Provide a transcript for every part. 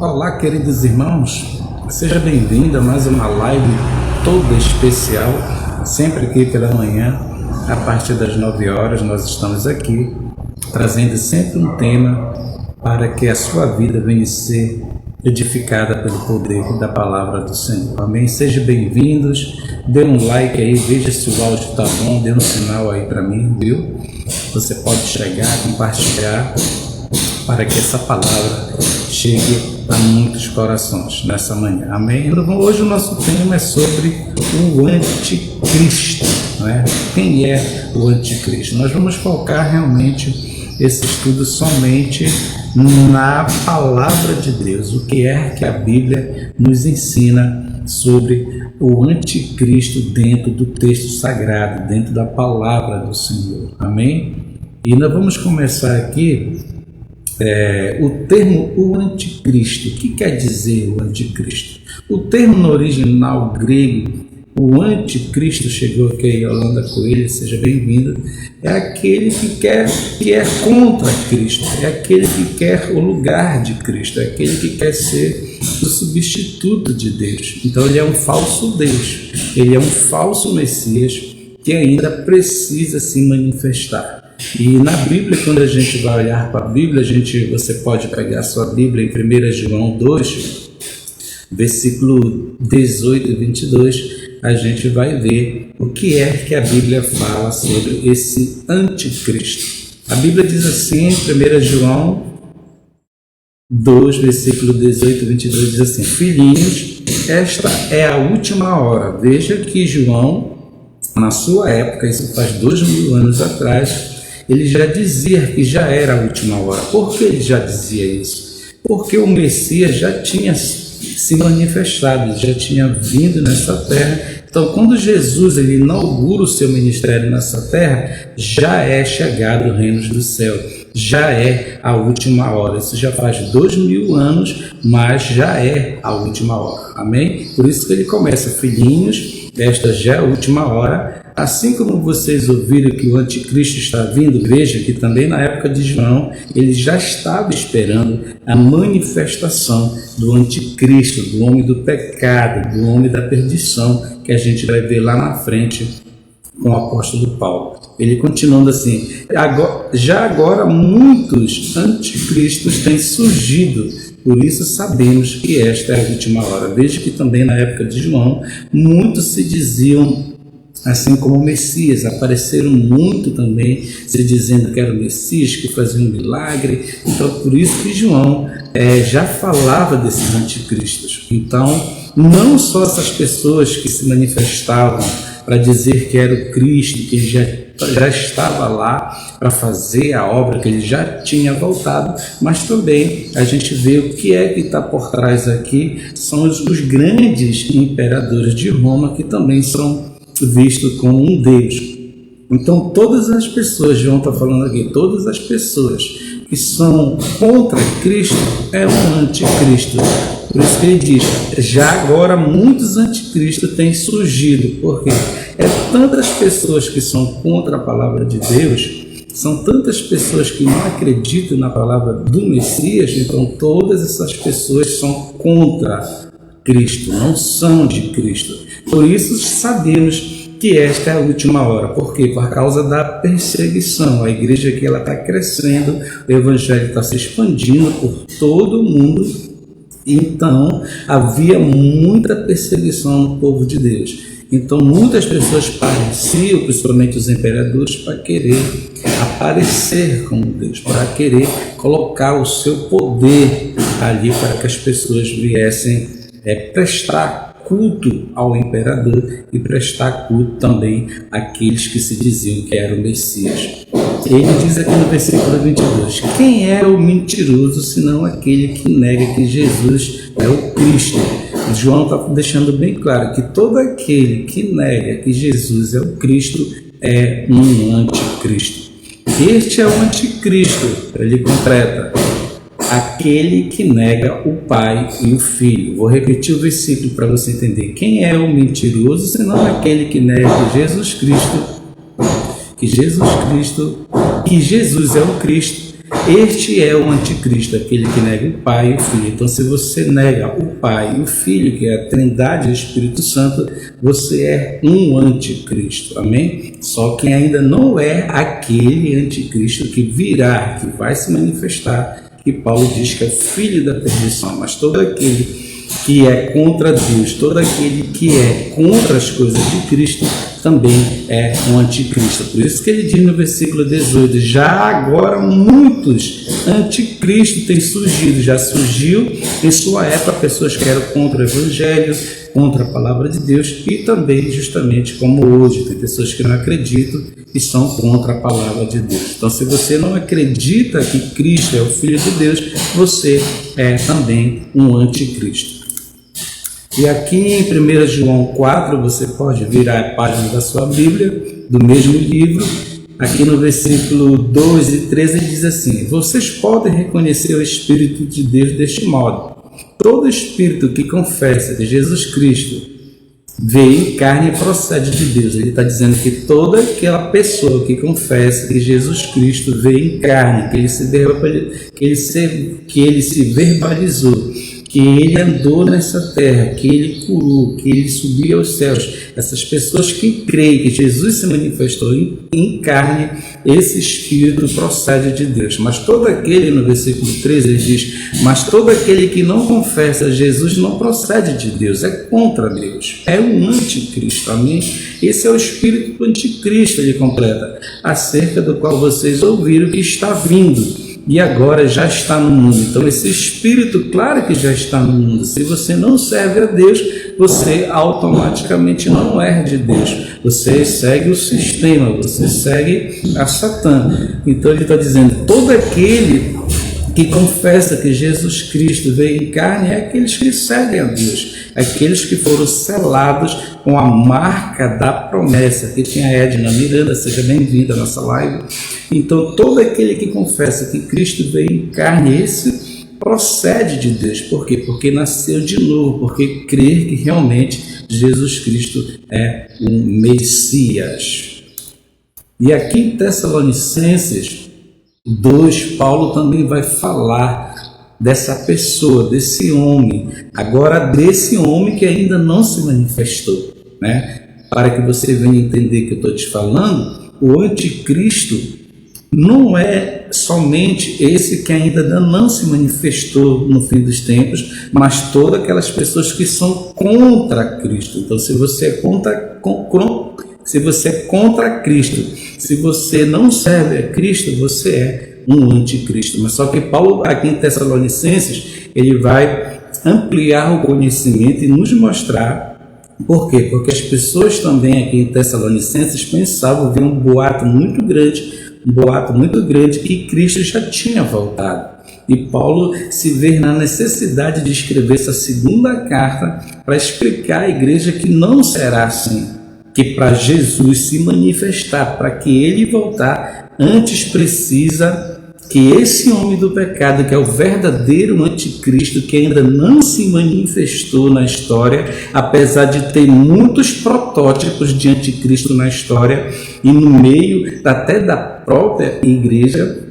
Olá, queridos irmãos, seja bem-vindo a mais uma live toda especial, sempre aqui pela manhã, a partir das 9 horas, nós estamos aqui, trazendo sempre um tema para que a sua vida venha ser edificada pelo poder da palavra do Senhor. Amém? Sejam bem-vindos, dê um like aí, veja se o áudio está bom, dê um sinal aí para mim, viu? Você pode chegar, compartilhar, para que essa palavra chegue a muitos corações nessa manhã. Amém? Hoje o nosso tema é sobre o anticristo, não é? Quem é o anticristo? Nós vamos focar realmente esse estudo somente na palavra de Deus, o que é que a Bíblia nos ensina sobre o anticristo dentro do texto sagrado, dentro da palavra do Senhor. Amém? E nós vamos começar aqui o termo o anticristo. O que quer dizer o anticristo? O termo no original grego, o anticristo, chegou aqui a Yolanda Coelho, seja bem-vinda, é aquele que é contra Cristo, é aquele que quer o lugar de Cristo, é aquele que quer ser o substituto de Deus. Então ele é um falso Deus, ele é um falso Messias que ainda precisa se manifestar. E na Bíblia, quando a gente vai olhar para a Bíblia, você pode pegar a sua Bíblia em 1 João 2, versículo 18 e 22, a gente vai ver o que é que a Bíblia fala sobre esse anticristo. A Bíblia diz assim, em 1 João 2, versículo 18 e 22, diz assim: filhinhos, esta é a última hora. Veja que João, na sua época, isso faz 2000 anos atrás, ele já dizia que já era a última hora. Por que ele já dizia isso? Porque o Messias já tinha se manifestado, já tinha vindo nessa terra. Então, quando Jesus ele inaugura o seu ministério nessa terra, já é chegado o reino do céu, já é a última hora. Isso já faz 2000 anos, mas já é a última hora. Amém? Por isso que ele começa: filhinhos, esta já é a última hora. Assim como vocês ouviram que o anticristo está vindo, veja que também na época de João, ele já estava esperando a manifestação do anticristo, do homem do pecado, do homem da perdição, que a gente vai ver lá na frente com o apóstolo Paulo. Ele continuando assim: agora muitos anticristos têm surgido, por isso sabemos que esta é a última hora. Veja que também na época de João, muitos se diziam assim como o Messias, apareceram muito também se dizendo que era o Messias, que fazia um milagre. Então por isso que João já falava desses anticristos. Então não só essas pessoas que se manifestavam para dizer que era o Cristo, que ele já estava lá para fazer a obra, que ele já tinha voltado, mas também a gente vê o que é que está por trás aqui, são os grandes imperadores de Roma, que também são visto como um Deus. Então todas as pessoas, João está falando aqui, todas as pessoas que são contra Cristo é um anticristo. Por isso que ele diz: já agora muitos anticristos têm surgido. Porque é tantas pessoas que são contra a palavra de Deus, são tantas pessoas que não acreditam na palavra do Messias, então todas essas pessoas são contra Cristo, não são de Cristo. Por isso sabemos que esta é a última hora. Por quê? Por causa da perseguição. A igreja aqui está crescendo, o evangelho está se expandindo por todo o mundo. Então havia muita perseguição no povo de Deus. Então muitas pessoas pareciam, principalmente os imperadores, para querer aparecer como Deus, para querer colocar o seu poder ali para que as pessoas viessem prestar culto ao imperador e prestar culto também àqueles que se diziam que eram o Messias. Ele diz aqui no versículo 22: quem é o mentiroso senão aquele que nega que Jesus é o Cristo? João está deixando bem claro que todo aquele que nega que Jesus é o Cristo é um anticristo. Este é o anticristo, ele completa: aquele que nega o Pai e o Filho. Vou repetir o versículo para você entender. Quem é o mentiroso, senão aquele que nega que Jesus é o Cristo, Este é o anticristo, aquele que nega o Pai e o Filho. Então, se você nega o Pai e o Filho, que é a Trindade e o Espírito Santo, você é um anticristo, amém? Só que ainda não é aquele anticristo que virá, que vai se manifestar, que Paulo diz que é filho da perdição, mas todo aquele que é contra Deus, todo aquele que é contra as coisas de Cristo, também é um anticristo. Por isso que ele diz no versículo 18, já agora muitos anticristos têm surgido, já surgiu em sua época pessoas que eram contra o Evangelho, contra a palavra de Deus, e também justamente como hoje, tem pessoas que não acreditam e são contra a palavra de Deus. Então, se você não acredita que Cristo é o Filho de Deus, você é também um anticristo. E aqui em 1 João 4, você pode virar a página da sua Bíblia, do mesmo livro, aqui no versículo 12 e 13, ele diz assim: vocês podem reconhecer o Espírito de Deus deste modo. Todo espírito que confessa que Jesus Cristo veio em carne e procede de Deus. Ele está dizendo que toda aquela pessoa que confessa que Jesus Cristo veio em carne, que ele se verbalizou, que ele andou nessa terra, que ele curou, que ele subiu aos céus. Essas pessoas que creem que Jesus se manifestou em carne, esse Espírito procede de Deus. Mas todo aquele, no versículo 13, ele diz, mas todo aquele que não confessa Jesus não procede de Deus, é contra Deus, é um anticristo, amém? Esse é o Espírito do anticristo, ele completa, acerca do qual vocês ouviram que está vindo e agora já está no mundo. Então esse Espírito, claro que já está no mundo. Se você não serve a Deus, você automaticamente não é de Deus. Você segue o sistema, você segue a Satã. Então ele está dizendo, todo aquele que confessa que Jesus Cristo veio em carne é aqueles que seguem a Deus, aqueles que foram selados com a marca da promessa. Aqui tem a Edna Miranda, seja bem-vinda à nossa live. Então todo aquele que confessa que Cristo veio em carne, esse procede de Deus. Por quê? Porque nasceu de novo, porque crê que realmente Jesus Cristo é um Messias. E aqui em Tessalonicenses 2, Paulo também vai falar dessa pessoa, desse homem, agora desse homem que ainda não se manifestou, né? Para que você venha entender que eu estou te falando, o anticristo não é somente esse que ainda não se manifestou no fim dos tempos, mas todas aquelas pessoas que são contra Cristo. Então, se você é contra Cristo, se você não serve a Cristo, você é um anticristo. Mas só que Paulo, aqui em Tessalonicenses, ele vai ampliar o conhecimento e nos mostrar. Por quê? Porque as pessoas também aqui em Tessalonicenses pensavam ver um boato muito grande que Cristo já tinha voltado. E Paulo se vê na necessidade de escrever essa segunda carta para explicar à igreja que não será assim, que para Jesus se manifestar, para que ele voltar, antes precisa que esse homem do pecado, que é o verdadeiro anticristo, que ainda não se manifestou na história, apesar de ter muitos protótipos de anticristo na história e no meio até da própria igreja,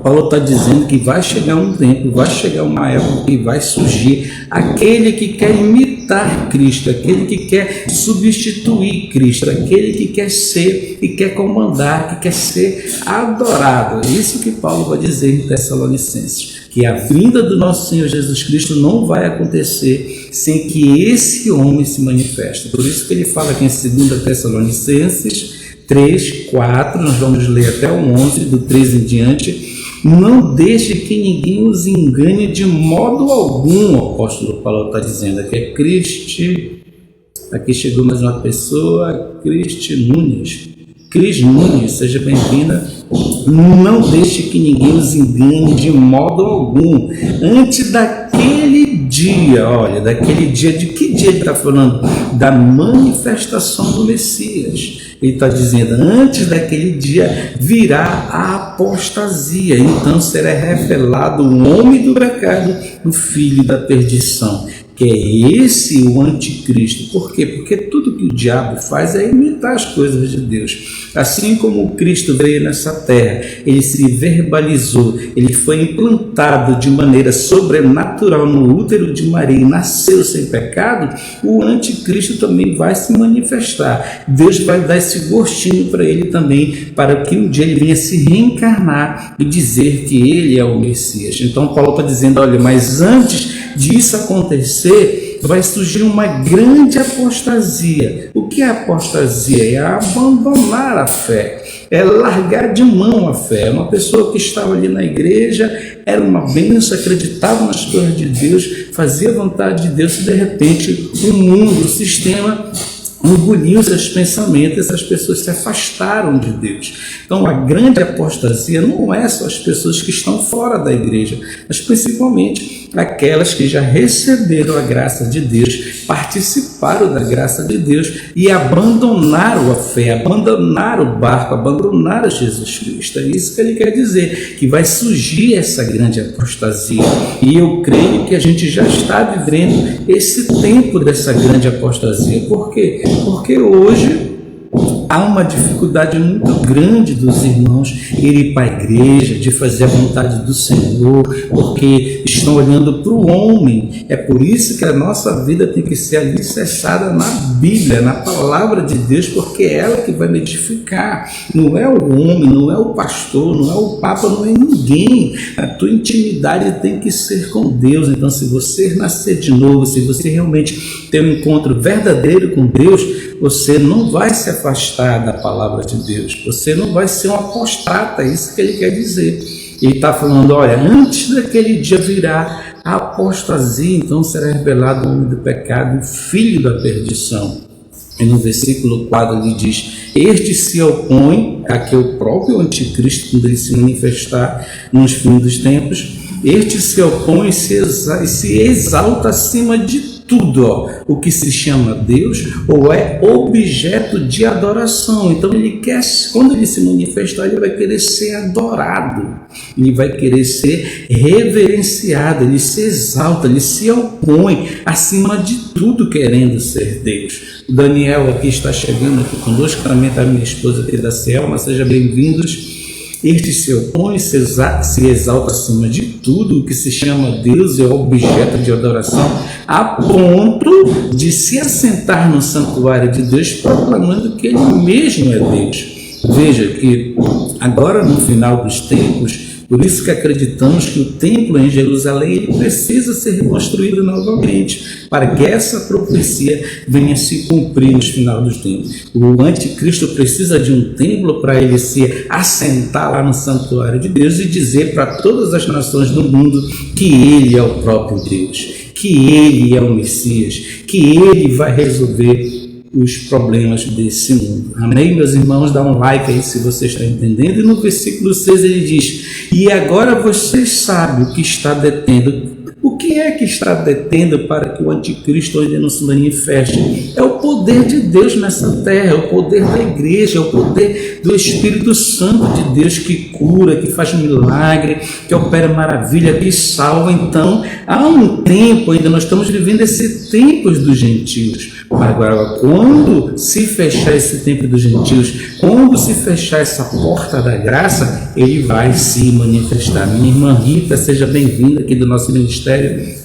Paulo está dizendo que vai chegar um tempo, vai chegar uma época que vai surgir aquele que quer imitar Cristo, aquele que quer substituir Cristo, aquele que quer ser e quer comandar, que quer ser adorado. É isso que Paulo vai dizer em Tessalonicenses, que a vinda do nosso Senhor Jesus Cristo não vai acontecer sem que esse homem se manifeste. Por isso que ele fala aqui em 2 Tessalonicenses 3, 4, nós vamos ler até o 11, do 13 em diante. Não deixe que ninguém os engane de modo algum, o apóstolo Paulo está dizendo. Aqui é Cristi, aqui chegou mais uma pessoa, Cristi Nunes. Cris Nunes, seja bem-vinda. Não deixe que ninguém os engane de modo algum. Antes daquele dia, olha, daquele dia, de que dia ele está falando? Da manifestação do Messias. Ele está dizendo, antes daquele dia virá a apostasia, então será revelado o homem do pecado, o filho da perdição. que é esse o anticristo. Por quê? Porque tudo que o diabo faz é imitar as coisas de Deus. Assim como o Cristo veio nessa terra, ele se verbalizou, ele foi implantado de maneira sobrenatural no útero de Maria e nasceu sem pecado, o anticristo também vai se manifestar. Deus vai dar esse gostinho para ele também, para que um dia ele venha se reencarnar e dizer que ele é o Messias. Então Paulo está dizendo, olha, mas antes disso acontecer, vai surgir uma grande apostasia. O que é apostasia? É abandonar a fé, é largar de mão a fé. Uma pessoa que estava ali na igreja, era uma bênção, acreditava nas coisas de Deus, fazia a vontade de Deus, e de repente o mundo, o sistema engoliu seus pensamentos, essas pessoas se afastaram de Deus. Então a grande apostasia não é só as pessoas que estão fora da igreja, mas principalmente aquelas que já receberam a graça de Deus, participaram da graça de Deus e abandonaram a fé, abandonaram o barco, abandonaram Jesus Cristo. É isso que ele quer dizer, que vai surgir essa grande apostasia. E eu creio que a gente já está vivendo esse tempo dessa grande apostasia. Por quê? Porque hoje há uma dificuldade muito grande dos irmãos irem para a igreja, de fazer a vontade do Senhor, porque estão olhando para o homem. É por isso que a nossa vida tem que ser alicerçada na Bíblia, na palavra de Deus, porque é ela que vai me edificar. Não é o homem, não é o pastor, não é o papa, não é ninguém. A tua intimidade tem que ser com Deus. Então, se você nascer de novo, se você realmente ter um encontro verdadeiro com Deus, você não vai se afastar da palavra de Deus, você não vai ser um apostata, é isso que ele quer dizer. Ele está falando, olha, antes daquele dia virá a apostasia, então será revelado o homem do pecado, o filho da perdição. E no versículo 4 ele diz, este se opõe, aqui é o próprio anticristo, quando ele se manifestar nos fins dos tempos, este se opõe e se exalta acima de tudo, o que se chama Deus, ou é objeto de adoração. Então ele quer, quando ele se manifestar, ele vai querer ser adorado, ele vai querer ser reverenciado, ele se exalta, ele se opõe acima de tudo, querendo ser Deus. O Daniel aqui está chegando aqui conosco, também está minha esposa aqui da Selma, sejam bem-vindos. Este se opõe, se exalta acima de tudo o que se chama Deus e é objeto de adoração, a ponto de se assentar no santuário de Deus, proclamando que Ele mesmo é Deus. Veja que agora no final dos tempos, por isso que acreditamos que o templo em Jerusalém ele precisa ser reconstruído novamente, para que essa profecia venha se cumprir no final dos tempos. O anticristo precisa de um templo para ele se assentar lá no santuário de Deus e dizer para todas as nações do mundo que ele é o próprio Deus, que ele é o Messias, que ele vai resolver os problemas desse mundo. Amém, meus irmãos? Dá um like aí se você está entendendo. E no versículo 6 ele diz, e agora vocês sabem o que está detendo. O que é que está detendo para que o anticristo ainda não se manifeste? É o poder de Deus nessa terra, é o poder da igreja, é o poder do Espírito Santo de Deus que cura, que faz milagre, que opera maravilha, que salva. Então, há um tempo ainda, nós estamos vivendo esse tempo dos gentios. Agora, quando se fechar esse tempo dos gentios, quando se fechar essa porta da graça, ele vai se manifestar. Minha irmã Rita, seja bem-vinda aqui do nosso ministério.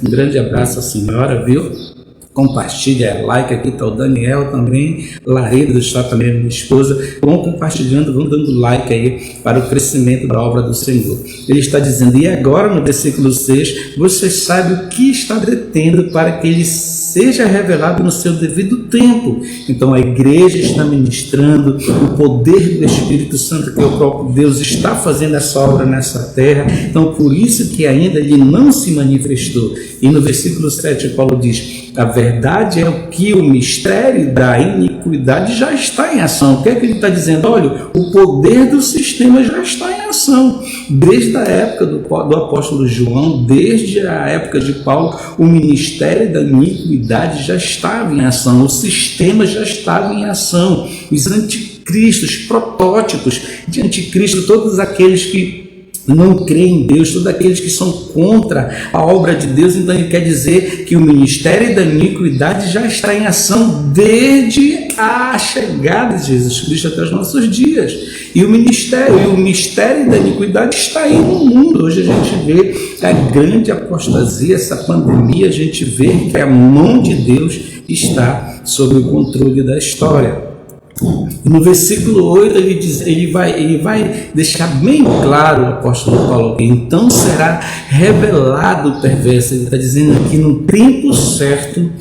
Um grande abraço à senhora, viu? Compartilha, like, aqui está o Daniel também, Laredo está também minha esposa, vão compartilhando, vão dando like aí para o crescimento da obra do Senhor. Ele está dizendo, e agora no versículo 6, vocês sabem o que está detendo para que ele seja revelado no seu devido tempo. Então a igreja está ministrando, o poder do Espírito Santo, que é o próprio Deus, está fazendo essa obra nessa terra. Então por isso que ainda ele não se manifestou. E no versículo 7 Paulo diz, a verdade é que o mistério da iniquidade já está em ação. O que é que ele está dizendo? Olha, o poder do sistema já está em ação. Desde a época do apóstolo João, desde a época de Paulo, o ministério da iniquidade já estava em ação, o sistema já estava em ação. Os anticristos, protótipos de anticristo, todos aqueles que não crê em Deus, todos aqueles que são contra a obra de Deus. Então ele quer dizer que o ministério da iniquidade já está em ação desde a chegada de Jesus Cristo até os nossos dias. E o mistério da iniquidade está aí no mundo. Hoje a gente vê a grande apostasia, essa pandemia, a gente vê que a mão de Deus está sob o controle da história. No versículo 8 ele vai deixar bem claro, o apóstolo Paulo, que então será revelado o perverso. Ele está dizendo aqui no tempo certo,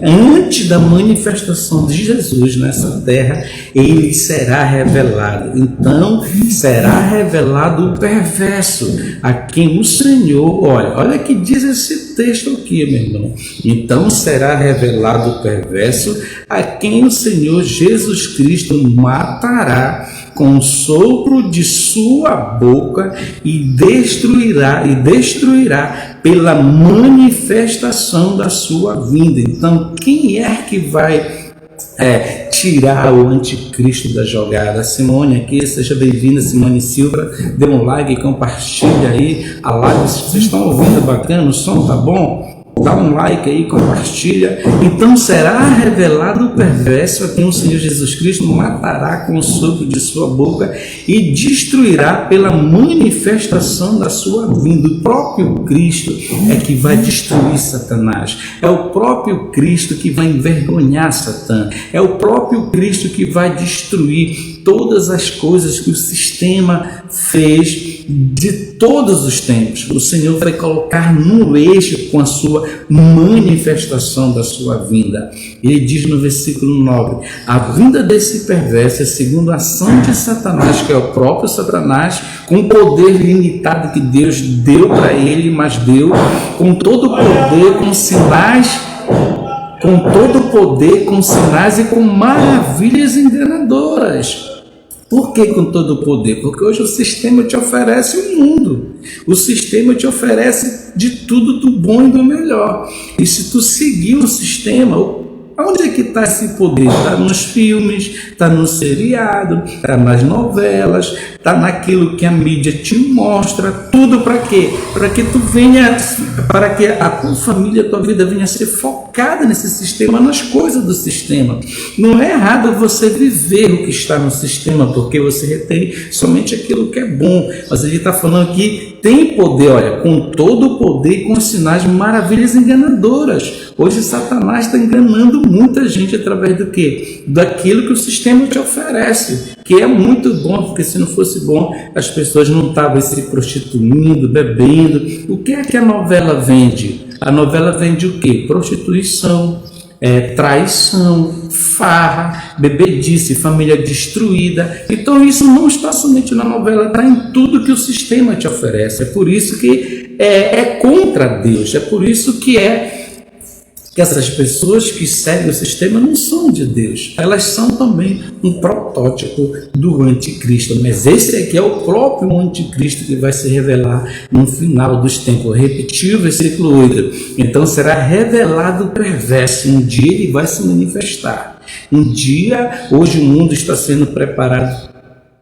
antes da manifestação de Jesus nessa terra, ele será revelado. Então será revelado o perverso, a quem o Senhor, olha que diz esse texto aqui, meu irmão. Então será revelado o perverso, a quem o Senhor Jesus Cristo matará com o sopro de sua boca e destruirá pela manifestação da sua vinda. Então, quem é que vai tirar o anticristo da jogada? Simone aqui, seja bem-vinda, Simone Silva, dê um like e compartilha aí a live. Se vocês estão ouvindo, bacana, o som tá bom? Dá um like aí, compartilha. Então será revelado o perverso, a quem o Senhor Jesus Cristo matará com o sopro de sua boca e destruirá pela manifestação da sua vinda. O próprio Cristo é que vai destruir Satanás. É o próprio Cristo que vai envergonhar Satã. É o próprio Cristo que vai destruir todas as coisas que o sistema fez de todos os tempos. O Senhor vai colocar no eixo com a sua manifestação da sua vinda. Ele diz no versículo 9: a vinda desse perverso é segundo a ação de Satanás, que é o próprio Satanás, com o poder limitado que Deus deu para ele, mas deu com todo o poder, com sinais, com sinais e com maravilhas enganadoras. Por que com todo o poder? Porque hoje o sistema te oferece o mundo. O sistema te oferece de tudo do bom e do melhor. E se tu seguir o sistema, onde é que está esse poder? Está nos filmes, está no seriado, está nas novelas, está naquilo que a mídia te mostra. Tudo para quê? Para que tu venha, para que a tua família, a tua vida venha a ser focada nesse sistema, nas coisas do sistema. Não é errado você viver o que está no sistema, porque você retém somente aquilo que é bom. Mas ele está falando que tem poder, olha, com todo o poder e com sinais, maravilhas enganadoras. Hoje Satanás está enganando muita gente através do quê? Daquilo que o sistema te oferece, que é muito bom, porque se não fosse bom, as pessoas não estavam se prostituindo, bebendo. O que é que a novela vende? A novela vende o quê? Prostituição, traição, farra, bebedice, família destruída. Então isso não está somente na novela, está em tudo que o sistema te oferece. É por isso que é contra Deus, é por isso que essas pessoas que seguem o sistema não são de Deus. Elas são também um protótipo do anticristo. Mas esse aqui é o próprio anticristo que vai se revelar no final dos tempos. Repetir o versículo 8. Então será revelado o perverso. Um dia ele vai se manifestar. Um dia, hoje o mundo está sendo preparado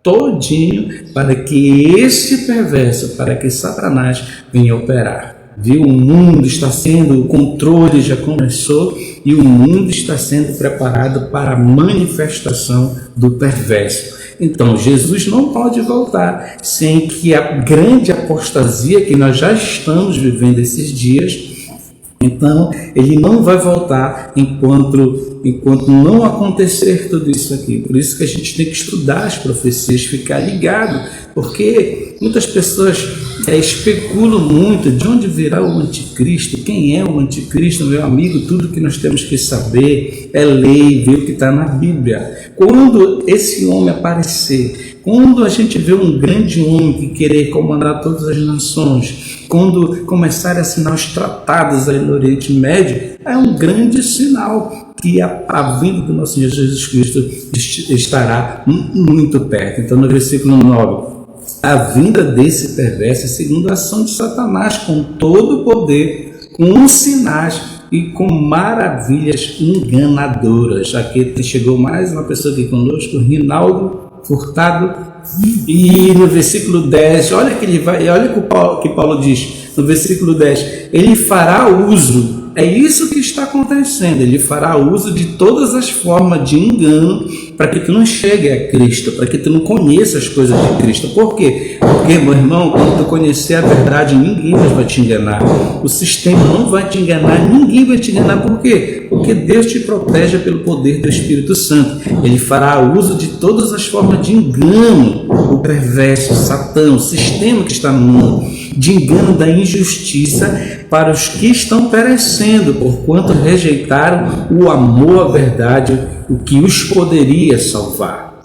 todinho para que esse perverso, para que Satanás venha operar. Viu? O mundo está sendo, o controle já começou e o mundo está sendo preparado para a manifestação do perverso. Então Jesus não pode voltar sem que a grande apostasia que nós já estamos vivendo esses dias, então ele não vai voltar enquanto não acontecer tudo isso aqui. Por isso que a gente tem que estudar as profecias, ficar ligado, porque muitas pessoas especulam muito de onde virá o anticristo, quem é o anticristo, meu amigo. Tudo que nós temos que saber é ler e ver o que está na Bíblia. Quando esse homem aparecer, quando a gente vê um grande homem que querer comandar todas as nações, quando começar a assinar os tratados aí no Oriente Médio, é um grande sinal que a vinda do nosso Senhor Jesus Cristo estará muito perto. Então no versículo 9, a vinda desse perverso é segundo a ação de Satanás, com todo o poder, com sinais e com maravilhas enganadoras. Aqui chegou mais uma pessoa aqui conosco, Rinaldo. furtado. E no versículo 10, olha que Paulo diz, no versículo 10, ele fará uso, é isso que está acontecendo, ele fará uso de todas as formas de engano para que tu não chegue a Cristo, para que tu não conheça as coisas de Cristo. Por quê? Porque, meu irmão, quando tu conhecer a verdade, ninguém mais vai te enganar, o sistema não vai te enganar, ninguém vai te enganar. Por quê? Porque Deus te protege pelo poder do Espírito Santo. Ele fará uso de todas as formas de engano, o perverso, o Satã, o sistema que está no mundo, de engano da injustiça para os que estão perecendo, porquanto rejeitaram o amor à verdade, o que os poderia salvar.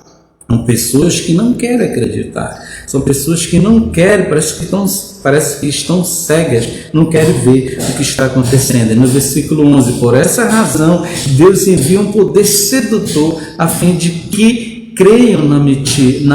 São pessoas que não querem acreditar, são pessoas que não querem, parece que estão cegas, não querem ver o que está acontecendo. No versículo 11, por essa razão, Deus envia um poder sedutor a fim de que creiam na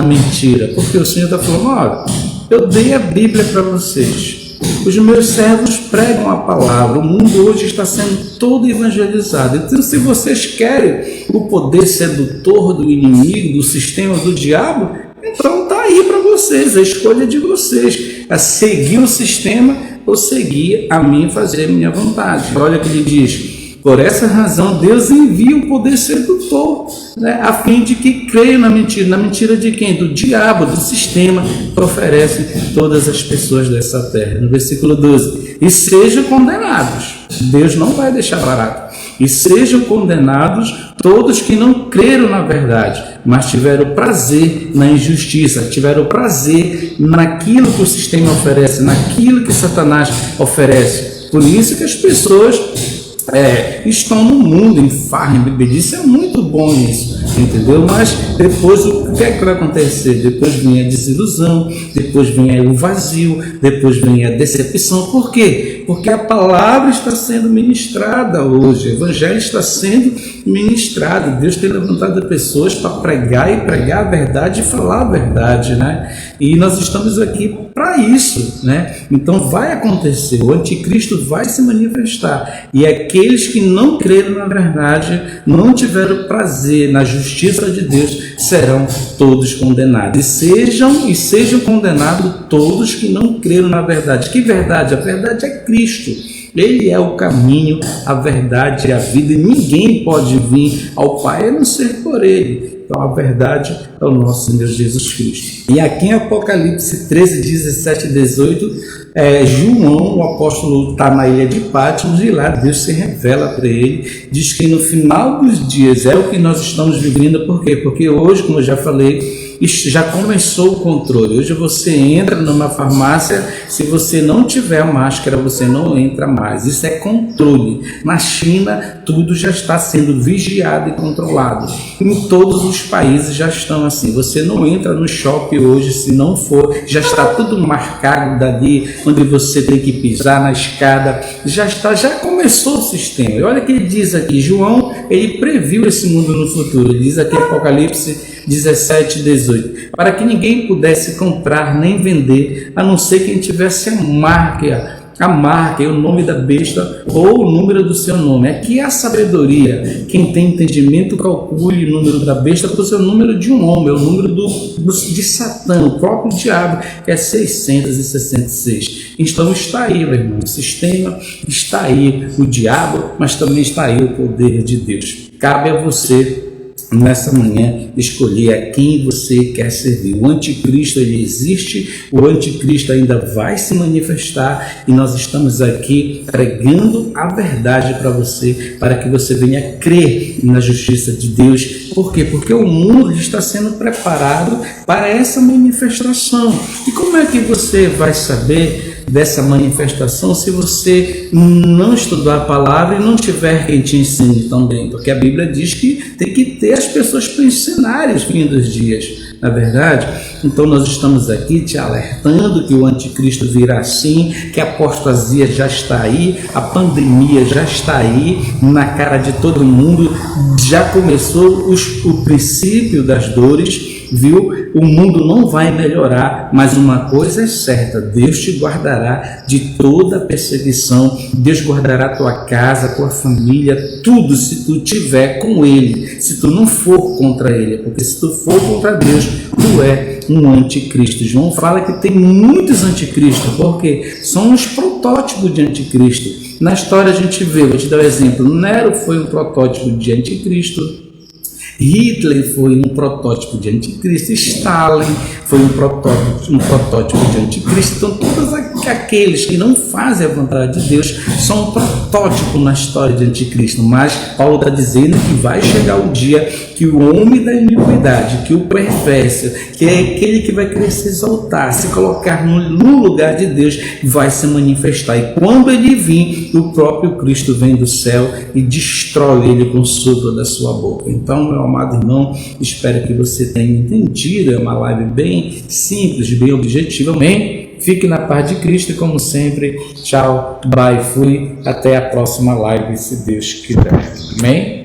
mentira, porque o Senhor está falando, olha, eu dei a Bíblia para vocês, os meus servos pregam a palavra, o mundo hoje está sendo todo evangelizado. Então, se vocês querem o poder sedutor do inimigo, do sistema do diabo, então está aí para vocês, a escolha de vocês, a seguir o sistema ou seguir a mim, fazer a minha vontade. Olha o que ele diz, por essa razão Deus envia o poder sedutor, né, a fim de que creiam na mentira de quem? Do diabo, do sistema que oferece todas as pessoas dessa terra. No versículo 12, e sejam condenados, Deus não vai deixar barato, e sejam condenados todos que não creram na verdade, mas tiveram prazer na injustiça, tiveram prazer naquilo que o sistema oferece, naquilo que Satanás oferece. Por isso que as pessoas estão no mundo em farra, em bebedice, é muito bom isso, entendeu? Mas depois o que é que vai acontecer? Depois vem a desilusão, depois vem o vazio, depois vem a decepção. Por quê? Porque a palavra está sendo ministrada hoje, o evangelho está sendo ministrado. Deus tem levantado pessoas para pregar e pregar a verdade e falar a verdade, né? E nós estamos aqui para isso, né? Então vai acontecer, o anticristo vai se manifestar, e aqueles que não creram na verdade, não tiveram prazer na justiça de Deus, serão todos condenados. E sejam condenados todos que não creram na verdade. Que verdade? A verdade é Cristo. Ele é o caminho, a verdade e a vida, e ninguém pode vir ao Pai a não ser por Ele. Então a verdade é o nosso Senhor Jesus Cristo. E aqui em Apocalipse 13, 17 e 18, João, o apóstolo, está na ilha de Patmos, e lá Deus se revela para ele, diz que no final dos dias é o que nós estamos vivendo. Por quê? Porque hoje, como eu já falei, já começou o controle. Hoje você entra numa farmácia, se você não tiver máscara, você não entra mais. Isso é controle. Na China, tudo já está sendo vigiado e controlado. Em todos os países já estão assim. Você não entra no shopping hoje se não for, já está tudo marcado dali, onde você tem que pisar na escada. Já começou o sistema. E olha o que ele diz aqui. João, ele previu esse mundo no futuro. Ele diz aqui em Apocalipse 17 e 18, para que ninguém pudesse comprar nem vender, a não ser quem tivesse a marca e o nome da besta ou o número do seu nome. Aqui é a sabedoria. Quem tem entendimento, calcule o número da besta por ser o número de um homem, é o número de Satã, o próprio diabo, que é 666. Então está aí, meu irmão, o sistema está aí, o diabo, mas também está aí o poder de Deus. Cabe a você, nessa manhã, escolher a quem você quer servir. O anticristo, ele existe, o anticristo ainda vai se manifestar, e nós estamos aqui pregando a verdade para você, para que você venha crer na justiça de Deus. Por quê? Porque o mundo está sendo preparado para essa manifestação. E como é que você vai saber dessa manifestação se você não estudar a palavra e não tiver quem te ensine também? Porque a Bíblia diz que tem que ter as pessoas para ensinar os fins dos dias, na verdade. Então nós estamos aqui te alertando que o anticristo virá sim, que a apostasia já está aí, a pandemia já está aí, na cara de todo mundo, já começou o princípio das dores. viu? O mundo não vai melhorar, mas uma coisa é certa: Deus te guardará de toda perseguição, Deus guardará a tua casa, tua família, tudo, se tu tiver com Ele, se tu não for contra Ele, porque se tu for contra Deus, tu é um anticristo. João fala que tem muitos anticristos, porque são os protótipos de anticristo. Na história a gente vê, vou te dar um exemplo: Nero foi um protótipo de anticristo, Hitler foi um protótipo de anticristo, Stalin foi um protótipo de anticristo. Então todos aqueles que não fazem a vontade de Deus são um protótipo na história de anticristo. Mas Paulo está dizendo que vai chegar o dia que o homem da iniquidade, que o perverso, que é aquele que vai querer se exaltar, se colocar no lugar de Deus, vai se manifestar. E quando ele vir, o próprio Cristo vem do céu e destrói ele com o sopro da sua boca. Então, meu amado irmão, espero que você tenha entendido. É uma live bem simples, bem objetiva. Amém? Fique na paz de Cristo e, como sempre, tchau, bye, fui. Até a próxima live, se Deus quiser. Amém?